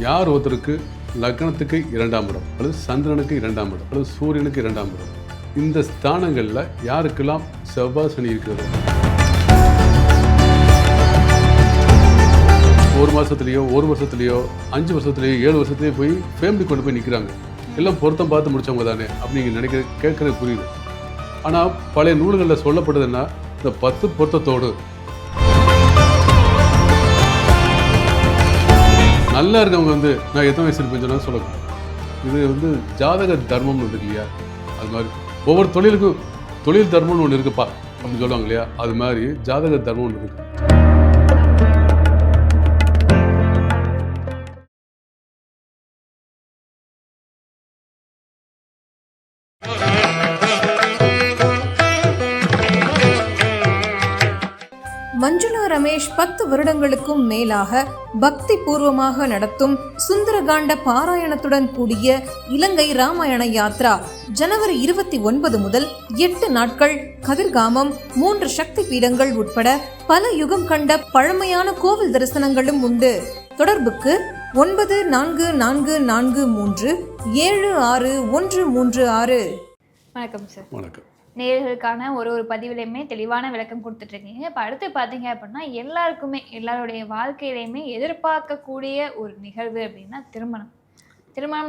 யார் ஒருத்தருக்கு லக்னத்துக்கு 2ஆம் இடம் அல்லது சந்திரனுக்கு 2ஆம் இடம் அல்லது சூரியனுக்கு 2ஆம் இடம், இந்த ஸ்தானங்களில் யாருக்கெல்லாம் செவ்வாய் சனி இருக்கிறது, ஒரு மாதத்துலேயோ ஒரு வருஷத்துலேயோ 5 வருஷத்துலேயோ 7 வருஷத்துலேயோ போய் ஃபேமிலி கொண்டு போய் நிற்கிறாங்க. எல்லாம் பொருத்தம் பார்த்து முடிச்சவங்க தானே அப்படின்னு நீங்கள் கேட்குறது புரியுது. ஆனால் பழைய நூல்களில் சொல்லப்படுதுன்னா இந்த 10 பொருத்தத்தோடு நல்லா இருக்கவங்க வந்து நான் எத்தனை வயசு இருப்பேன்னு சொன்னால் சொல்லணும். இது ஜாதக தர்மம்னு இருக்கு இல்லையா, அது மாதிரி ஒவ்வொரு தொழிலுக்கும் தொழில் தர்மம்னு ஒன்று இருக்குப்பா அப்படின்னு சொல்லுவாங்க இல்லையா, அது மாதிரி ஜாதக தர்மம் ஒன்று இருக்கு. மஞ்சுளா ரமேஷ் 10 வருடங்களுக்கும் மேலாக பக்தி பூர்வமாக நடத்தும் சுந்தரகாண்ட பாராயணத்துடன் கூடிய இலங்கை ராமாயண யாத்ரா ஜனவரி 29 முதல் 8 நாட்கள் கதிர்காமம் 3 சக்தி பீடங்கள் உட்பட பல யுகம் கண்ட பழமையான கோவில் தரிசனங்களும் உண்டு. தொடர்புக்கு 9443761136. வணக்கம் சார். வணக்கம். நேயர்களுக்கான ஒரு பதிவிலையுமே தெளிவான விளக்கம் கொடுத்துட்ருக்கீங்க. இப்போ அடுத்து பார்த்தீங்க அப்படின்னா எல்லாருடைய வாழ்க்கையிலையுமே எதிர்பார்க்கக்கூடிய ஒரு நிகழ்வு அப்படின்னா திருமணம்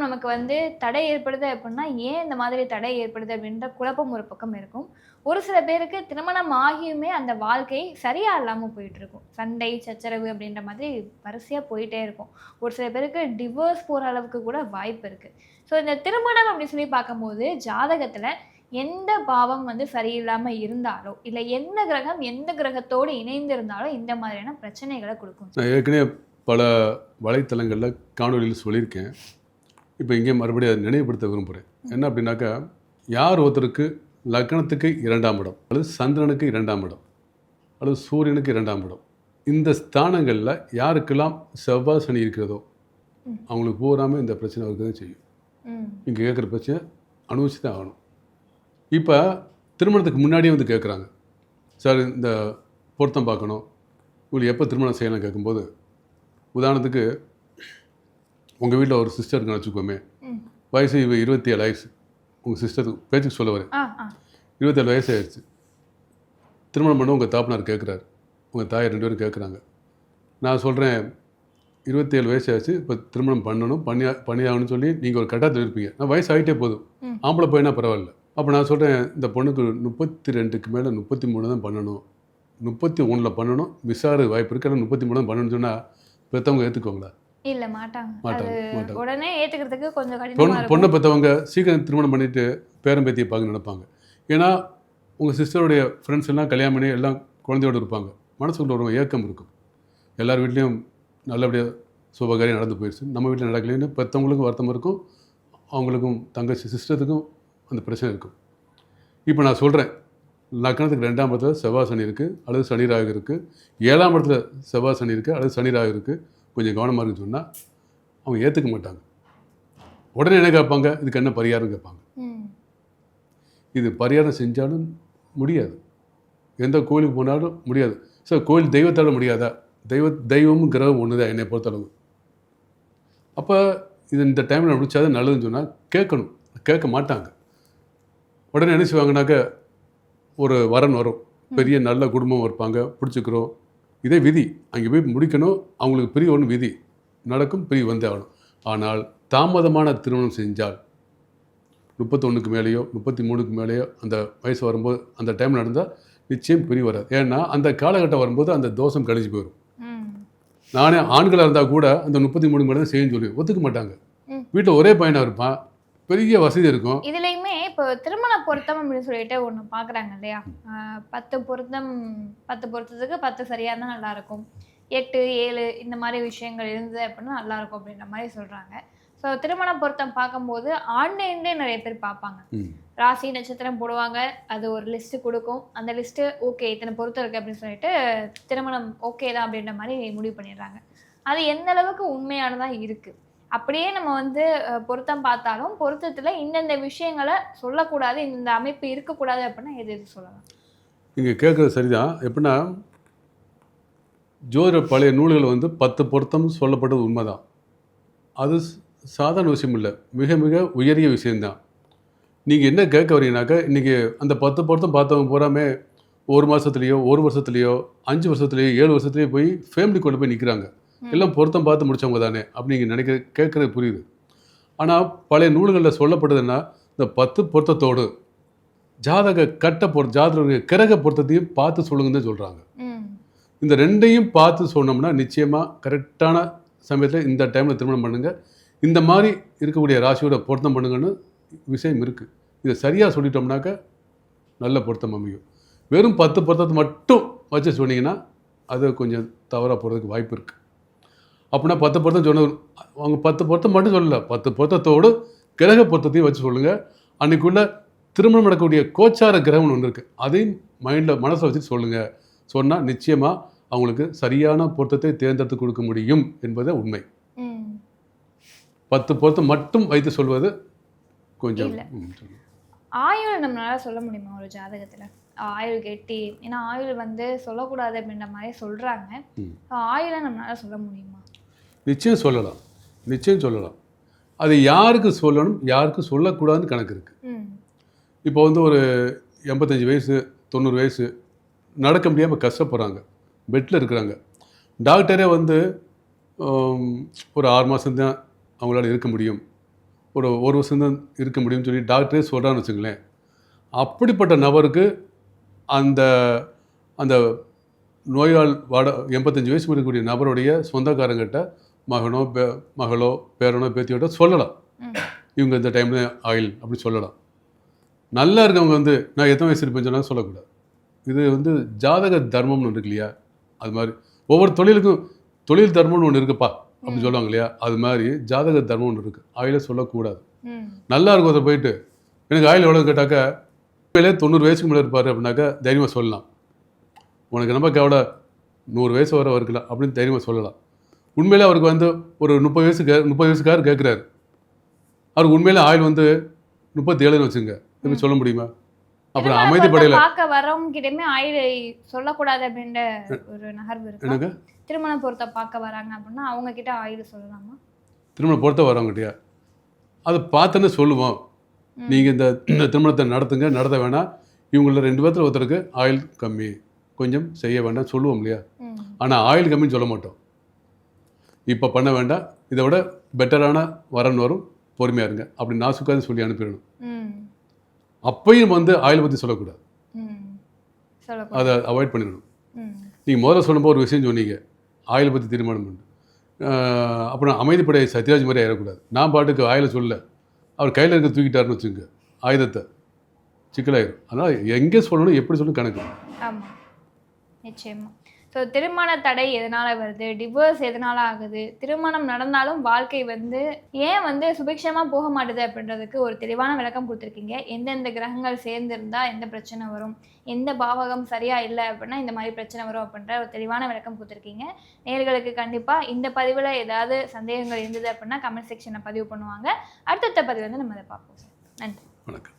நமக்கு தடை ஏற்படுது அப்படின்னா ஏன் இந்த மாதிரி தடை ஏற்படுது அப்படின்ற குழப்பம் ஒரு பக்கம் இருக்கும். ஒரு சில பேருக்கு திருமணம் ஆகியுமே அந்த வாழ்க்கை சரியாக இல்லாமல் போயிட்டு இருக்கும். சண்டை சச்சரவு அப்படின்ற மாதிரி வரிசையாக போயிட்டே இருக்கும். ஒரு சில பேருக்கு டிவோர்ஸ் போகிற அளவுக்கு கூட வாய்ப்பு இருக்குது. ஸோ இந்த திருமணம் அப்படின்னு சொல்லி பார்க்கும்போது ஜாதகத்தில் எந்த பாவம் சரியில்லாமல் இருந்தாலோ இல்லை எந்த கிரகம் எந்த கிரகத்தோடு இணைந்து இருந்தாலோ இந்த மாதிரியான பிரச்சனைகளை கொடுக்கும். நான் ஏற்கனவே பல வலைத்தளங்களில் காணொலியில் சொல்லியிருக்கேன். இப்போ இங்கே மறுபடியும் அதை நினைவுபடுத்த விரும்புகிறேன். என்ன அப்படின்னாக்கா, யார் ஒருத்தருக்கு லக்னத்துக்கு 2ஆம் இடம் அல்லது சந்திரனுக்கு 2ஆம் இடம் அல்லது சூரியனுக்கு 2ஆம் இடம், இந்த ஸ்தானங்களில் யாருக்கெல்லாம் செவ்வாய் சனி இருக்கிறதோ அவங்களுக்கு பூராமல் இந்த பிரச்சனை இருக்கிறது செய்யும். இங்கே கேட்குற பிரச்சனை அனுபவிச்சு தான் ஆகணும். இப்போ திருமணத்துக்கு முன்னாடியே கேட்குறாங்க, சார் இந்த பொருத்தம் பார்க்கணும், உங்களுக்கு எப்போ திருமணம் செய்யலாம் கேட்கும்போது, உதாரணத்துக்கு உங்கள் வீட்டில் ஒரு சிஸ்டர் இருக்குன்னு வச்சுக்கோமே, வயசு 27 வயசு, உங்கள் சிஸ்டருக்கு பேச்சுக்கு சொல்ல வரேன், 27 வயசு ஆயிடுச்சு. திருமணம் பண்ண உங்கள் தாப்பனார் கேட்குறாரு, உங்கள் தாய் 2 பேரும் கேட்குறாங்க. நான் சொல்கிறேன் 27 வயசு ஆச்சு, இப்போ திருமணம் பண்ணியாகணும்னு சொல்லி நீங்கள் ஒரு கட்டாயத்தில் இருப்பீங்க. நான் வயசு ஆகிட்டே போதும், ஆம்பளை பையனா பரவாயில்ல. அப்போ நான் சொல்கிறேன், இந்த பொண்ணுக்கு 32க்கு மேலே 33 தான் பண்ணணும், 31 பண்ணணும், மிஸ் ஆகிற வாய்ப்பு இருக்குது, ஆனால் 33 தான் பண்ணணும்னு சொன்னால் பெற்றவங்க ஏற்றுக்குவாங்களா? இல்லை, மாட்டாங்க. உடனே ஏற்றுக்கிறதுக்கு கொஞ்சம் பொண்ணை பெற்றவங்க சீக்கிரம் திருமணம் பண்ணிவிட்டு பேரம் பேத்தியை பார்க்க நினைப்பாங்க. ஏன்னா உங்கள் சிஸ்டருடைய ஃப்ரெண்ட்ஸ் எல்லாம் கல்யாணம் பண்ணி எல்லாம் குழந்தையோடு இருப்பாங்க. மனசுக்குள்ள ஒரு ஏக்கம் இருக்கும். எல்லார் வீட்லேயும் நல்லபடியாக சுபகாரியம் நடந்து போயிடுச்சு, நம்ம வீட்டில் நடக்கலைன்னு பெற்றவங்களுக்கும் வருத்தம் இருக்கும், அவங்களுக்கும் தங்கச்சி சிஸ்டத்துக்கும் அந்த பிரச்சனை இருக்கும். இப்போ நான் சொல்கிறேன், லக்னத்துக்கு 2ஆம் இடத்துல செவ்வாய் சனி இருக்குது அல்லது சனி ராகு இருக்குது, 7ஆம் இடத்துல செவ்வாய் சனி இருக்குது அல்லது சனி ராகு இருக்குது, கொஞ்சம் கவனமாக இருக்குன்னு சொன்னால் அவங்க ஏற்றுக்க மாட்டாங்க. உடனே என்ன கேட்பாங்க, இதுக்கு என்ன பரிகாரம் கேட்பாங்க. இது பரிகாரம் செஞ்சாலும் முடியாது, எந்த கோயிலுக்கு போனாலும் முடியாது. சார் கோயில் தெய்வத்தால் முடியாதா? தெய்வமும் கிரகம் ஒன்று தான் என்னை பொறுத்தளவு. அப்போ இது இந்த டைமில் முடிச்சாதான் நல்லதுன்னு சொன்னால் கேட்கணும், கேட்க மாட்டாங்க. உடனே என்ன செய்வாங்கனாக்க, ஒரு வரன் வரும், பெரிய நல்ல குடும்பம் இருப்பாங்க, பிடிச்சிக்கிறோம், இதே விதி, அங்கே போய் முடிக்கணும், அவங்களுக்கு பிரிவு ஒன்று விதி நடக்கும், பிரிவு வந்தே ஆகணும். ஆனால் தாமதமான திருமணம் செஞ்சால் 31க்கு மேலேயோ 33க்கு மேலேயோ அந்த வயசு வரும்போது அந்த டைம் நடந்தால் நிச்சயம் பிரிவு வராது. ஏன்னா அந்த காலகட்டம் வரும்போது அந்த தோஷம் கழிஞ்சு போயிடும். நானே ஆண்களாக இருந்தால் கூட அந்த 33 மேலே தான் செய்யன்னு சொல்லி ஒத்துக்க மாட்டாங்க. வீட்டில் ஒரே பையனாக இருப்பான், பெரிய வசதி இருக்கும். இதுலையுமே இப்போ திருமண பொருத்தம் அப்படின்னு சொல்லிட்டு ஒன்று பார்க்குறாங்க இல்லையா, 10 பொருத்தத்துக்கு 10 சரியாக இருந்தால் நல்லாயிருக்கும், 8 7 இந்த மாதிரி விஷயங்கள் இருந்தது அப்படின்னா நல்லாயிருக்கும் அப்படின்ற மாதிரி சொல்கிறாங்க. ஸோ திருமண பொருத்தம் பார்க்கும்போது ஆன்லைன்லேயே நிறைய பேர் பார்ப்பாங்க, ராசி நட்சத்திரம் போடுவாங்க, அது ஒரு லிஸ்ட்டு கொடுக்கும், அந்த லிஸ்ட்டு ஓகே இத்தனை பொருத்தம் இருக்குது அப்படின்னு சொல்லிட்டு திருமணம் ஓகே தான் அப்படின்ற மாதிரி முடிவு பண்ணிடுறாங்க. அது எந்த அளவுக்கு உண்மையானதாக இருக்குது? அப்படியே நம்ம பொருத்தம் பார்த்தாலும் பொருத்தத்தில் இந்தந்த விஷயங்களை சொல்லக்கூடாது, இந்த அமைப்பு இருக்கக்கூடாது அப்படின்னா எது சொல்லலாம்? நீங்கள் கேட்குறது சரிதான். எப்படின்னா, ஜோதிட பழைய நூல்கள் 10 பொருத்தம் சொல்லப்பட்டது உண்மைதான். அது சாதாரண விஷயம் இல்லை, மிக மிக உயரிய விஷயம்தான். நீங்கள் என்ன கேட்க வரீங்கனாக்கா, இன்றைக்கி அந்த 10 பொருத்தம் பார்த்தவங்க பூராமே 1 மாதத்துலேயோ 1 வருஷத்துலேயோ 5 வருஷத்துலேயோ 7 வருஷத்துலேயோ போய் ஃபேமிலி கொண்டு போய் நிற்கிறாங்க. எல்லாம் பொருத்தம் பார்த்து முடித்தவங்க தானே அப்படி நீங்கள் கேட்குறது புரியுது. ஆனால் பழைய நூல்களில் சொல்லப்படுதுன்னா, இந்த 10 பொருத்தத்தோடு ஜாதக ஜாதக கிரக பொருத்தத்தையும் பார்த்து சொல்லுங்கன்னு தான் சொல்கிறாங்க. இந்த ரெண்டையும் பார்த்து சொன்னோம்னா நிச்சயமாக கரெக்டான சமயத்தில் இந்த டைமில் திருமணம் பண்ணுங்கள், இந்த மாதிரி இருக்கக்கூடிய ராசியோட பொருத்தம் பண்ணுங்கன்னு விஷயம் இருக்குது. இதை சரியாக சொல்லிட்டோம்னாக்க நல்ல பொருத்தம் அமையும். வெறும் 10 பொருத்தத்தை மட்டும் வச்சு சொன்னீங்கன்னா அது கொஞ்சம் தவறாக போகிறதுக்கு வாய்ப்பு இருக்குது. அப்படின்னா 10 பொருத்தம் சொன்ன அவங்க 10 பொருத்தம் மட்டும் சொல்லலை, 10 பொருத்தத்தோடு கிரக பொருத்தத்தையும் வச்சு சொல்லுங்கள். அன்றைக்குள்ள திருமணம் நடக்கக்கூடிய கோச்சார கிரகம்னு ஒன்று இருக்குது, அதையும் மைண்டில் மனசில் வச்சு சொல்லுங்கள். சொன்னால் நிச்சயமாக அவங்களுக்கு சரியான பொருத்தத்தை தேர்ந்தெடுத்து கொடுக்க முடியும் என்பது உண்மை. 10 பொருத்தம் மட்டும் வைத்து சொல்வது கொஞ்சம். ஆயுள் நம்மளால சொல்ல முடியுமா ஒரு ஜாதகத்தில்? ஆயுள் கெட்டி, ஏன்னா ஆயுள் வந்து சொல்லக்கூடாது அப்படின்ற மாதிரி சொல்கிறாங்க. ஆயுளை நம்மளால சொல்ல முடியுமா? நிச்சயம் சொல்லலாம், நிச்சயம் சொல்லலாம். அது யாருக்கு சொல்லணும் யாருக்கு சொல்லக்கூடாதுன்னு கணக்கு இருக்குது. இப்போ வந்து ஒரு 85 வயசு 90 வயசு நடக்க முடியாமல் கஷ்டப்படுறாங்க, பெட்டில் இருக்கிறாங்க. டாக்டரே வந்து ஒரு 6 மாதம்தான் அவங்களால இருக்க முடியும், ஒரு 1 வருஷம்தான் இருக்க முடியும்னு சொல்லி டாக்டரே சொல்கிறான்னு வச்சுங்களேன். அப்படிப்பட்ட நபருக்கு அந்த அந்த நோயால் 85 வயசு இருக்கக்கூடிய நபருடைய சொந்தக்காரங்கிட்ட மகளோ பேரனோ பேத்தியோட சொல்லலாம், இவங்க இந்த டைமில் ஆயில் அப்படி சொல்லலாம். நல்லா இருக்கவங்க வந்து நான் எத்தனை வயசு இருப்பேன்னு சொன்னால் சொல்லக்கூடாது. இது வந்து ஜாதக தர்மம்னு ஒன்று இருக்கு இல்லையா, அது மாதிரி ஒவ்வொரு தொழிலுக்கும் தொழில் தர்மம்னு ஒன்று இருக்குப்பா அப்படின்னு சொல்லுவாங்க இல்லையா, அது மாதிரி ஜாதக தர்மம் ஒன்று இருக்குது. ஆயில சொல்லக்கூடாது. நல்லா இருக்கும் அதை போயிட்டு எனக்கு ஆயில் எவ்வளோ கேட்டாக்கா 90 வயசுக்கு மேலே இருப்பார் அப்படின்னாக்கா தைரியமாக சொல்லலாம். உனக்கு நம்ம எவ்வளோ 100 வயசு வர இருக்கலாம் அப்படின்னு தைரியமாக சொல்லலாம். உண்மையிலே அவருக்கு வந்து ஒரு 30 வயசுக்காரர் கேட்குறாரு, அவருக்கு உண்மையிலே ஆயில் வந்து 37ன்னு வச்சுங்க, எப்படி சொல்ல முடியுமா? அப்புறம் அமைதிப்படையில் பார்க்க வரவங்க கிட்டயுமே ஆயுள் சொல்லக்கூடாது அப்படின்ற ஒரு நகர்வு இருக்கு. திருமண பொருத்த பார்க்க வராங்க அப்படின்னா அவங்க கிட்ட ஆயுள் சொல்லலாமா? திருமண பொருத்த வரவங்ககிட்டயா அதை பார்த்துன்னு சொல்லுவோம், நீங்கள் இந்த திருமணத்தை நடத்த வேணாம், இவங்கள 2 பேர்த்துல ஒருத்தருக்கு ஆயில் கம்மி கொஞ்சம் செய்ய வேண்டாம் சொல்லுவோம் இல்லையா. ஆனால் ஆயில் கம்மின்னு சொல்ல மாட்டோம், இப்போ பண்ண வேண்டாம், இதை விட பெட்டரான வரன் வரும், பொறுமையாக இருங்க அப்படி நாசுக்காது சொல்லி அனுப்பிடணும். அப்பையும் வந்து ஆயில் பற்றி சொல்லக்கூடாது, அதை அவாய்ட் பண்ணிடணும். நீங்கள் முதல்ல சொல்லும்போது ஒரு விஷயம் சொன்னீங்க, ஆயில் பற்றி தீர்மானம் பண்ணு, அப்புறம் அமைதிப்படை சத்யராஜ் மாதிரி ஆயிடக்கூடாது. நான் பாட்டுக்கு ஆயிலை சொல்ல அவர் கையில் இருக்க தூக்கிட்டாருன்னு வச்சுங்க ஆயுதத்தை, சிக்கலாயிரும். அதனால் எங்கே சொல்லணும் எப்படி சொல்லணும் கணக்கு. ஆமாம், நிச்சயமாக. ஸோ திருமண தடை எதனால் வருது, டிவோர்ஸ் எதனால் ஆகுது, திருமணம் நடந்தாலும் வாழ்க்கை வந்து ஏன் வந்து சுபிக்ஷமாக போக மாட்டுது அப்படின்றதுக்கு ஒரு தெளிவான விளக்கம் கொடுத்துருக்கீங்க. எந்தெந்த கிரகங்கள் சேர்ந்துருந்தால் எந்த பிரச்சனை வரும், எந்த பாவகம் சரியாக இல்லை அப்படின்னா இந்த மாதிரி பிரச்சனை வரும் அப்படின்ற ஒரு தெளிவான விளக்கம் கொடுத்துருக்கீங்க. நேயர்களுக்கு கண்டிப்பாக இந்த பதிவில் ஏதாவது சந்தேகங்கள் இருந்தது அப்படின்னா கமெண்ட் செக்ஷனை பதிவு பண்ணுவாங்க. அடுத்தடுத்த பதிவு வந்து நம்ம அதை பார்ப்போம் சார். நன்றி, வணக்கம்.